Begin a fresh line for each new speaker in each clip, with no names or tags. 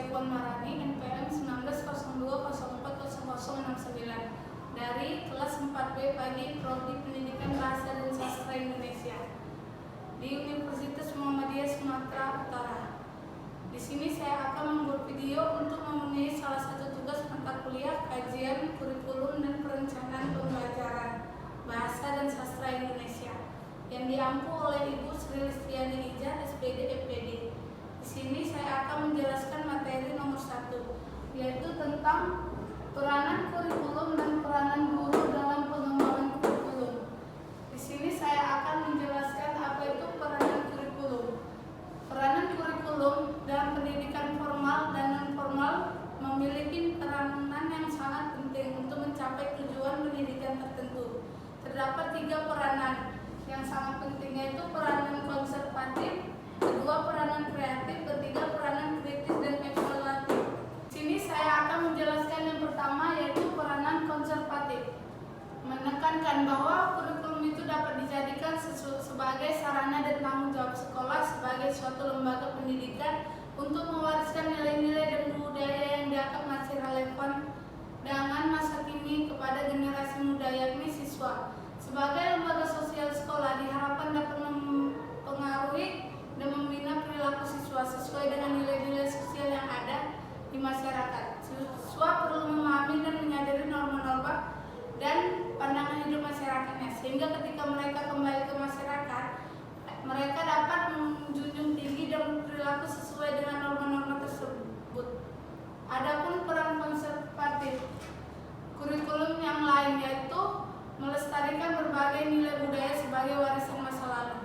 Saya Puan Marani, NPM 1902040069 dari kelas 4B Pagi Prodi Pendidikan Bahasa dan Sastra Indonesia di Universitas Muhammadiyah Sumatera Utara. Di sini saya akan membuat video untuk memenuhi salah satu tugas mata kuliah kajian kurikulum dan perencanaan pembelajaran Bahasa dan Sastra Indonesia yang diampu oleh Ibu Sri Listiani Ija, SPD FPD. Di sini saya akan menjelaskan materi nomor 1, yaitu tentang peranan kurikulum dan peranan guru dalam pengembangan kurikulum. Di sini saya akan menjelaskan apa itu peranan kurikulum. Peranan kurikulum dalam pendidikan formal dan non-formal memiliki peranan yang sangat penting untuk mencapai tujuan pendidikan tertentu. Terdapat 3 peranan yang sangat penting, yaitu peranan konservatif, kedua peranan kreatif, ketiga peranan kritis dan evaluatif. Sini saya akan menjelaskan yang pertama, yaitu peranan konservatif. Menekankan bahwa kurikulum itu dapat dijadikan sebagai sarana dan tanggung jawab sekolah sebagai suatu lembaga pendidikan untuk mewariskan nilai-nilai dan budaya yang dianggap masih relevan dengan masa kini kepada generasi muda, yakni siswa. Sebagai lembaga sosial sekolah diharapkan dapat mempengaruhi dan membina perilaku siswa sesuai dengan nilai-nilai sosial yang ada di masyarakat. Siswa perlu memahami dan menyadari norma-norma dan pandangan hidup masyarakatnya, sehingga ketika mereka kembali ke masyarakat, mereka dapat menjunjung tinggi dan perilaku sesuai dengan norma-norma tersebut. Adapun peran konservatif kurikulum yang lain, yaitu melestarikan berbagai nilai budaya sebagai warisan masa lalu.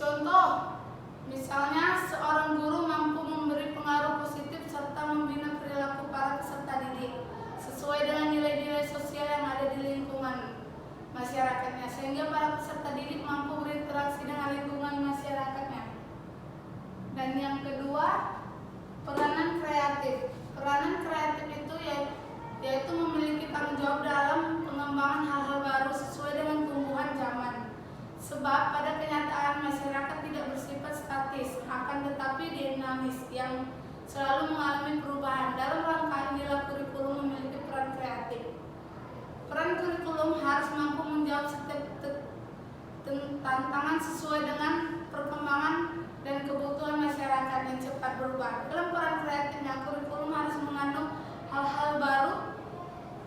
Contoh, misalnya seorang guru mampu memberi pengaruh positif serta membina perilaku para peserta didik sesuai dengan nilai-nilai sosial yang ada di lingkungan masyarakatnya, sehingga para peserta didik mampu berinteraksi dengan lingkungan masyarakatnya. Dan yang kedua, peranan kreatif. Peranan kreatif itu yaitu memiliki tanggung jawab dalam pengembangan hal-hal baru sesuai dengan tumbuhan zaman. Sebab pada kenyataan masyarakat tidak bersifat statis, akan tetapi dinamis yang selalu mengalami perubahan. Dalam rangka inilah kurikulum memiliki peran kreatif. Peran kurikulum harus mampu menjawab setiap tantangan sesuai dengan perkembangan dan kebutuhan masyarakat yang cepat berubah. Dalam peran kreatifnya, kurikulum harus mengandung hal-hal baru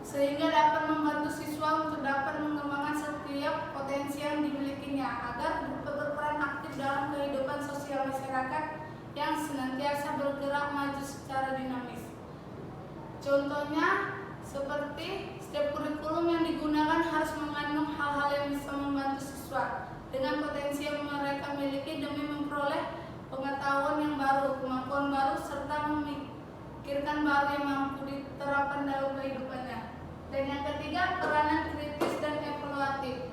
sehingga dapat membantu siswa untuk dapat mengembangkan setiap potensi yang dimilikinya agar berperan aktif dalam kehidupan sosial masyarakat yang senantiasa bergerak maju secara dinamis. Contohnya seperti setiap kurikulum yang digunakan harus mengandung hal-hal yang bisa membantu siswa dengan potensi yang mereka miliki demi memperoleh pengetahuan yang baru, kemampuan baru, serta memikirkan baru yang mampu diterapkan dalam kehidupannya. Dan yang ketiga, peranan kritis dan evaluatif,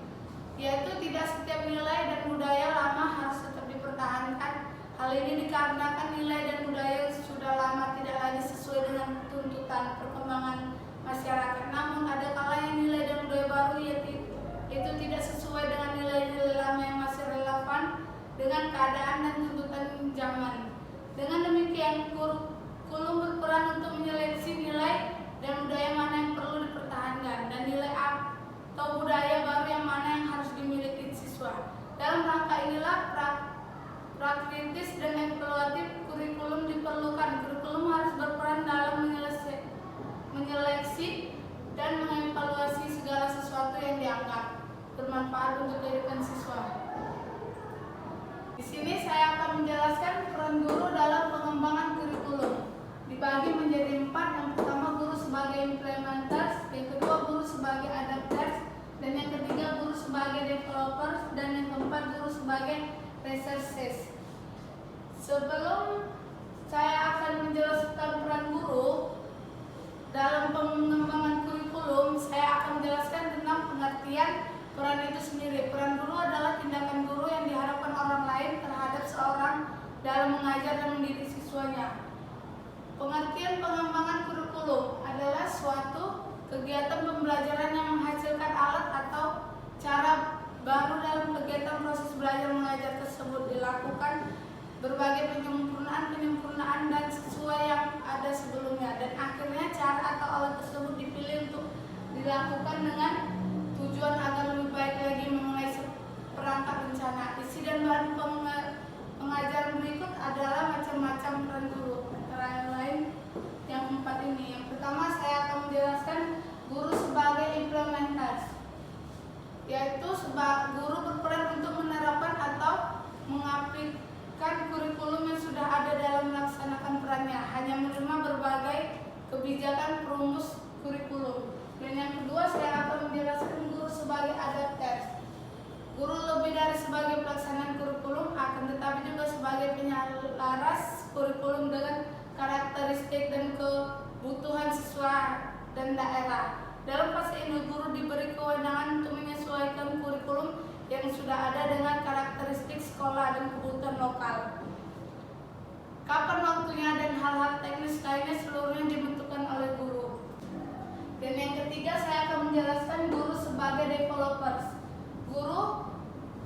yaitu tidak setiap nilai dan budaya lama harus tetap dipertahankan. Hal ini dikarenakan nilai dan budaya yang sudah lama tidak lagi sesuai dengan tuntutan perkembangan masyarakat. Namun ada kalanya nilai dan budaya baru itu tidak sesuai dengan nilai-nilai lama yang masih relevan dengan keadaan dan tuntutan zaman. Dengan demikian, kurikulum berperan untuk menyeleksi nilai dan budaya mana yang perlu dipertahankan dan nilai atau budaya baru yang mana yang harus dimiliki siswa. Dalam rangka inilah prakritis dan evaluatif kurikulum diperlukan. Kurikulum harus berperan dalam menyeleksi dan mengevaluasi segala sesuatu yang dianggap bermanfaat untuk kehidupan siswa. Di sini saya akan menjelaskan peran guru dalam pengembangan kurikulum. Dibagi menjadi 4. Yang pertama, guru sebagai implementers, yang kedua guru sebagai adapters, dan yang ketiga guru sebagai developers, dan yang keempat guru sebagai researchers. Sebelum saya akan menjelaskan peran guru dalam pengembangan kurikulum, saya akan menjelaskan tentang pengertian peran itu sendiri. Peran guru adalah tindakan guru yang diharapkan orang lain terhadap seorang dalam mengajar dan mendidik siswanya. Pengertian pengembangan kurikulum adalah suatu kegiatan pembelajaran yang menghasilkan alat atau cara baru dalam kegiatan proses belajar mengajar tersebut. Dilakukan berbagai penyempurnaan dilakukan dengan tujuan agar lebih baik lagi mengenai perangkat bencana. Isi dan bahan pengajaran berikut adalah macam-macam peran guru, antara lain yang 4 ini. Yang pertama, saya akan menjelaskan guru sebagai implementas, yaitu guru berperan untuk menerapkan atau mengaplikasikan kurikulum yang sudah ada dalam melaksanakan perannya, hanya menerima berbagai kebijakan perumus kurikulum. Dan yang kedua, saya akan menjelaskan guru sebagai adapter. Guru lebih dari sebagai pelaksanaan kurikulum, akan tetapi juga sebagai penyelaras kurikulum dengan karakteristik dan kebutuhan siswa dan daerah. Dalam fase ini, guru diberi kewenangan untuk menyesuaikan kurikulum yang sudah ada dengan karakteristik sekolah dan kebutuhan lokal. Kapan waktunya dan hal-hal teknis lainnya seluruhnya dibentukkan oleh guru. Dan yang ketiga, saya akan menjelaskan guru sebagai developers.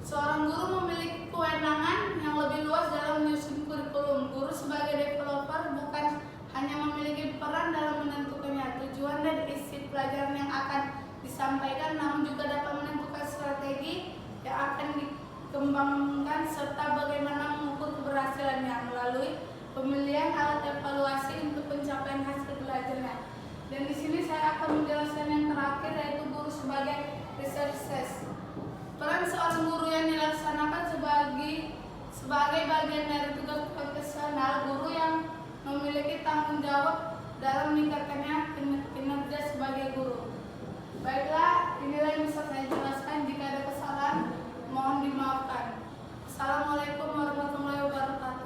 Seorang guru memiliki kewenangan yang lebih luas dalam menyusun kurikulum. Guru sebagai developer bukan hanya memiliki peran dalam menentukannya, tujuan dan isi pelajaran yang akan disampaikan, namun juga dapat menentukan strategi yang akan dikembangkan serta bagaimana mengukur keberhasilannya melalui pemilihan alat evaluasi untuk pencapaian hasil belajarnya. Dan di sini saya akan menjelaskan yang terakhir, yaitu guru sebagai researcher. Peran seorang guru yang dilaksanakan sebagai bagian dari tugas profesional. Guru yang memiliki tanggung jawab dalam meningkatkan